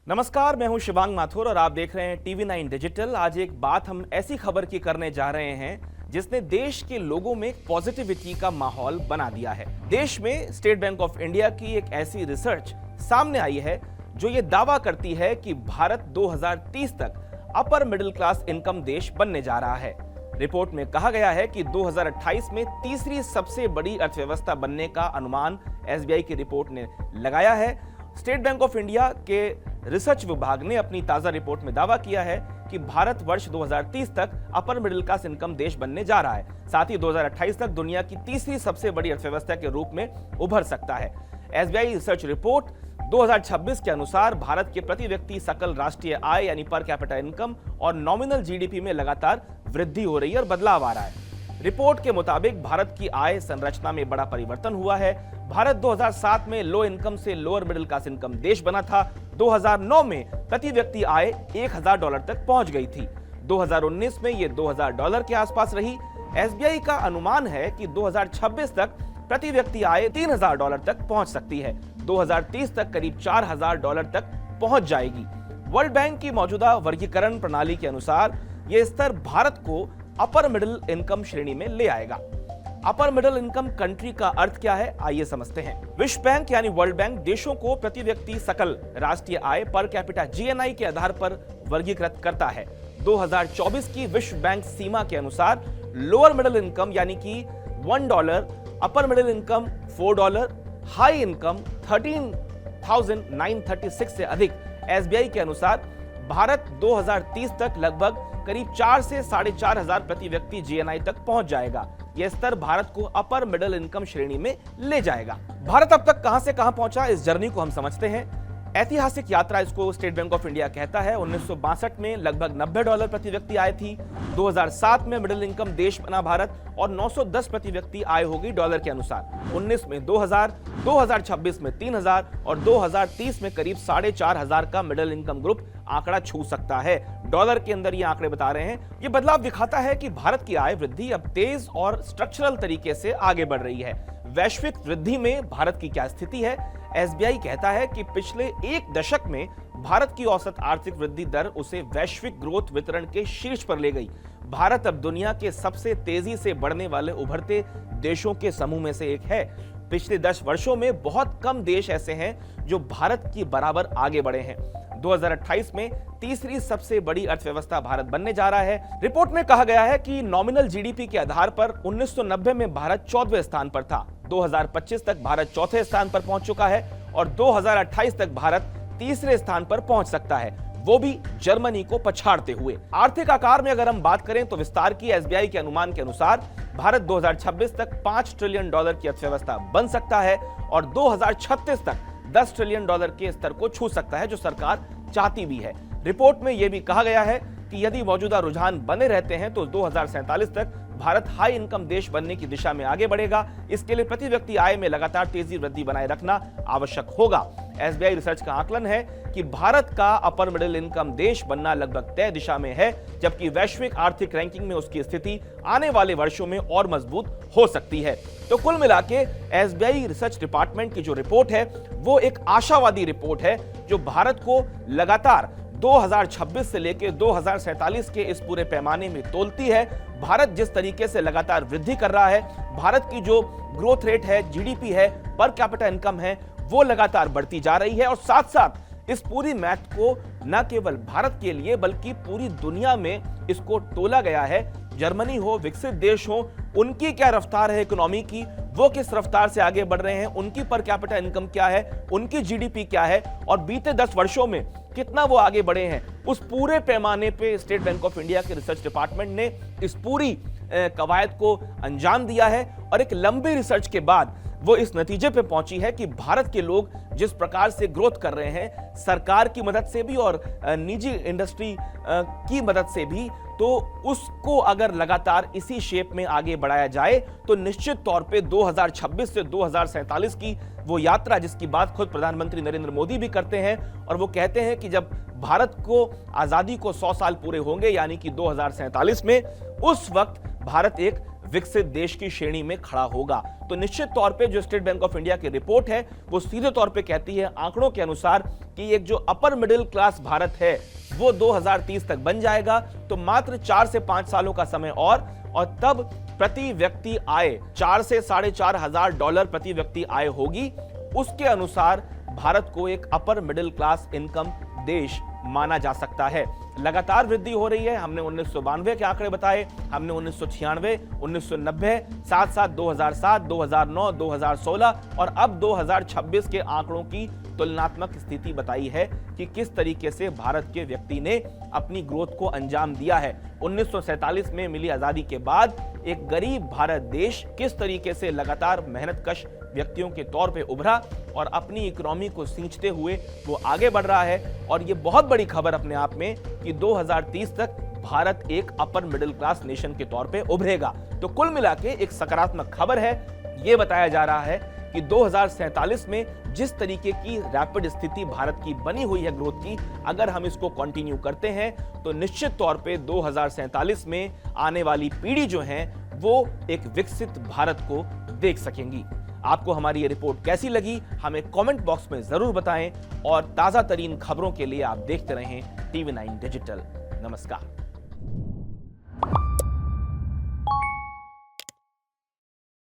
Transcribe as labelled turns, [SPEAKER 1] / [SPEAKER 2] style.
[SPEAKER 1] नमस्कार, मैं हूं शिवांग माथुर और आप देख रहे हैं TV9 डिजिटल। आज एक बात हम ऐसी खबर की करने जा रहे हैं जिसने देश के लोगों में पॉजिटिविटी का माहौल बना दिया है। देश में स्टेट बैंक ऑफ इंडिया की एक ऐसी रिसर्च सामने आई है जो ये दावा करती है कि भारत 2030 तक अपर मिडिल क्लास इनकम देश बनने जा रहा है। रिपोर्ट में कहा गया है कि 2028 में तीसरी सबसे बड़ी अर्थव्यवस्था बनने का अनुमान SBI की रिपोर्ट ने लगाया है। स्टेट बैंक ऑफ इंडिया के रिसर्च विभाग ने अपनी ताजा रिपोर्ट में दावा किया है कि भारत वर्ष 2030 तक अपर मिडिल क्लास इनकम देश बनने जा रहा है। साथ ही 2028 तक दुनिया की तीसरी सबसे बड़ी अर्थव्यवस्था के रूप में उभर सकता है। SBI रिसर्च रिपोर्ट 2026 के अनुसार भारत के प्रति व्यक्ति सकल राष्ट्रीय आय यानी पर कैपिटा इनकम और नॉमिनल GDP में लगातार वृद्धि हो रही है और बदलाव आ रहा है। रिपोर्ट के मुताबिक भारत की आय संरचना में बड़ा परिवर्तन हुआ है। भारत 2007 में लो इनकम से लोअर मिडिल क्लास इनकम देश बना था। 2009 में प्रति व्यक्ति आय $1000 तक पहुंच गई थी। 2019 में ये $2000 के आसपास रही। SBI का अनुमान है कि 2026 तक प्रति व्यक्ति आय $3000 तक पहुंच सकती है। 2030 तक करीब $4000 तक पहुंच जाएगी। वर्ल्ड बैंक की मौजूदा वर्गीकरण प्रणाली के अनुसार यह स्तर भारत को अपर मिडिल इनकम श्रेणी में ले आएगा। अपर मिडिल इनकम कंट्री का अर्थ क्या है, आइए समझते हैं। विश्व बैंक यानी वर्ल्ड बैंक देशों को प्रति व्यक्ति सकल राष्ट्रीय आय पर कैपिटा GNI के आधार पर वर्गीकृत करता है। 2024 की विश्व बैंक सीमा के अनुसार लोअर मिडिल इनकम यानी कि $1, upper middle income $4, high income 13,936 से अधिक। SBI के अनुसार भारत 2030 तक लगभग करीब 4 से 4,500 प्रति व्यक्ति GNI तक पहुंच जाएगा। यह स्तर भारत को अपर मिडिल इनकम श्रेणी में ले जाएगा। भारत अब तक कहां से कहां पहुंचा, इस जर्नी को हम समझते हैं। ऐतिहासिक यात्रा इसको स्टेट बैंक ऑफ इंडिया कहता है। 1962 में लगभग $90 प्रति व्यक्ति आय थी। 2007 में मिडिल इनकम देश बना भारत और 910 प्रति व्यक्ति आय होगी डॉलर के अनुसार। 19 में 2000, 2026 में 3000 और 2030 में करीब 4500 का मिडिल इनकम ग्रुप आंकड़ा छू सकता है। डॉलर के अंदर ये आंकड़े बता रहे हैं। ये बदलाव दिखाता है कि भारत की आय वृद्धि अब तेज और स्ट्रक्चरल तरीके से आगे बढ़ रही है। वैश्विक वृद्धि में भारत की क्या स्थिति है? SBI कहता है कि पिछले एक दशक में भारत की औसत आर्थिक वृद्धि दर उसे वैश्विक ग्रोथ वितरण के शीर्ष पर ले गई। भारत अब दुनिया के सबसे तेजी से बढ़ने वाले उभरते देशों के समूह में से एक है। पिछले 10 वर्षों में बहुत कम देश ऐसे हैं जो भारत की बराबर आगे बढ़े हैं। 2028 में तीसरी सबसे बड़ी अर्थव्यवस्था भारत बनने जा रहा है। रिपोर्ट में कहा गया है कि नॉमिनल GDP के आधार पर 1990 में भारत 14वें स्थान पर था। 2025 तक भारत चौथे स्थान पर पहुंच चुका है और 2028 तक भारत तीसरे स्थान पर पहुंच सकता है, वो भी जर्मनी को पछाड़ते हुए। आर्थिक आकार में अगर हम बात करें तो विस्तार की SBI के अनुमान के अनुसार भारत 2026 तक $5 ट्रिलियन की अर्थव्यवस्था बन सकता है और 2036 तक $10 ट्रिलियन के स्तर को छू सकता है, जो सरकार चाहती भी है। रिपोर्ट में यह भी कहा गया है कि यदि मौजूदा रुझान बने रहते हैं तो 2047 तक भारत हाई इनकम देश बनने की दिशा में आगे बढ़ेगा। इसके लिए प्रति व्यक्ति आय में लगातार तेजी वृद्धि बनाए रखना आवश्यक होगा। SBI रिसर्च का आकलन है कि भारत का अपर मिडिल इनकम देश बनना लगभग तय दिशा में है, जबकि वैश्विक आर्थिक रैंकिंग में उसकी स्थिति आने वाले वर्षों में और मजबूत हो सकती है। तो कुल मिलाके SBI रिसर्च डिपार्टमेंट की जो रिपोर्ट है वो एक आशावादी रिपोर्ट है, जो भारत को लगातार 2026 से लेकर 2047 के इस पूरे पैमाने में तोलती है। भारत जिस तरीके से लगातार वृद्धि कर रहा है, भारत की जो ग्रोथ रेट है, GDP है, पर कैपिटा इनकम है, वो लगातार बढ़ती जा रही है। और साथ साथ इस पूरी मैथ को न केवल भारत के लिए बल्कि पूरी दुनिया में इसको तोला गया है। जर्मनी हो, विकसित देश हो, उनकी क्या रफ्तार है इकोनॉमी की, वो किस रफ्तार से आगे बढ़ रहे हैं, उनकी पर कैपिटा इनकम क्या है, उनकी GDP क्या है और बीते 10 वर्षों में कितना वो आगे बढ़े हैं, उस पूरे पैमाने पे स्टेट बैंक ऑफ इंडिया के रिसर्च डिपार्टमेंट ने इस पूरी कवायद को अंजाम दिया है। और एक लंबी रिसर्च के बाद वो इस नतीजे पे पहुंची है कि भारत के लोग जिस प्रकार से ग्रोथ कर रहे हैं, सरकार की मदद से भी और निजी इंडस्ट्री की मदद से भी, तो उसको अगर लगातार इसी शेप में आगे बढ़ाया जाए तो निश्चित तौर पे 2026 से 2047 की वो यात्रा जिसकी बात खुद प्रधानमंत्री नरेंद्र मोदी भी करते हैं, और वो कहते हैं कि जब भारत को आजादी को 100 साल पूरे होंगे यानी कि 2047 में, उस वक्त भारत एक विकसित देश की श्रेणी में खड़ा होगा। तो निश्चित तौर पे जो स्टेट बैंक ऑफ इंडिया की रिपोर्ट है वो सीधे तौर पे कहती है आंकड़ों के अनुसार कि एक जो अपर मिडिल क्लास भारत है वो 2030 तक बन जाएगा। तो मात्र 4 से 5 सालों का समय और तब प्रति व्यक्ति आय 4 से $4,500 प्रति व्यक्ति आय होगी। उसके अनुसार भारत को एक अपर मिडिल क्लास इनकम देश माना जा सकता है। लगातार वृद्धि हो रही है। हमने 1992 के आंकड़े बताए, हमने 1996, 1990, साथ साथ 2007, 2009, 2016 और अब 2026 के आंकड़ों की तुलनात्मक स्थिति बताई है कि किस तरीके से भारत के व्यक्ति ने अपनी ग्रोथ को अंजाम दिया है। 1947 में मिली आजादी के बाद एक गरीब भारत देश किस तरीके से लगातार मेहनतकश व्यक्तियों के तौर पे उभरा और अपनी इकोनॉमी को सींचते हुए वो आगे बढ़ रहा है। और ये बहुत बड़ी खबर अपने आप में कि 2030 तक भारत एक अपर मिडिल क्लास नेशन के तौर पे उभरेगा। तो कुल मिला के एक सकारात्मक खबर है। ये बताया जा रहा है कि 2047 में जिस तरीके की रैपिड स्थिति भारत की बनी हुई है ग्रोथ की, अगर हम इसको कंटिन्यू करते हैं तो निश्चित तौर पे 2047 में आने वाली पीढ़ी जो है वो एक विकसित भारत को देख सकेंगी। आपको हमारी ये रिपोर्ट कैसी लगी हमें कमेंट बॉक्स में जरूर बताएं और ताजा तरीन खबरों के लिए आप देखते रहें TV9 डिजिटल। नमस्कार।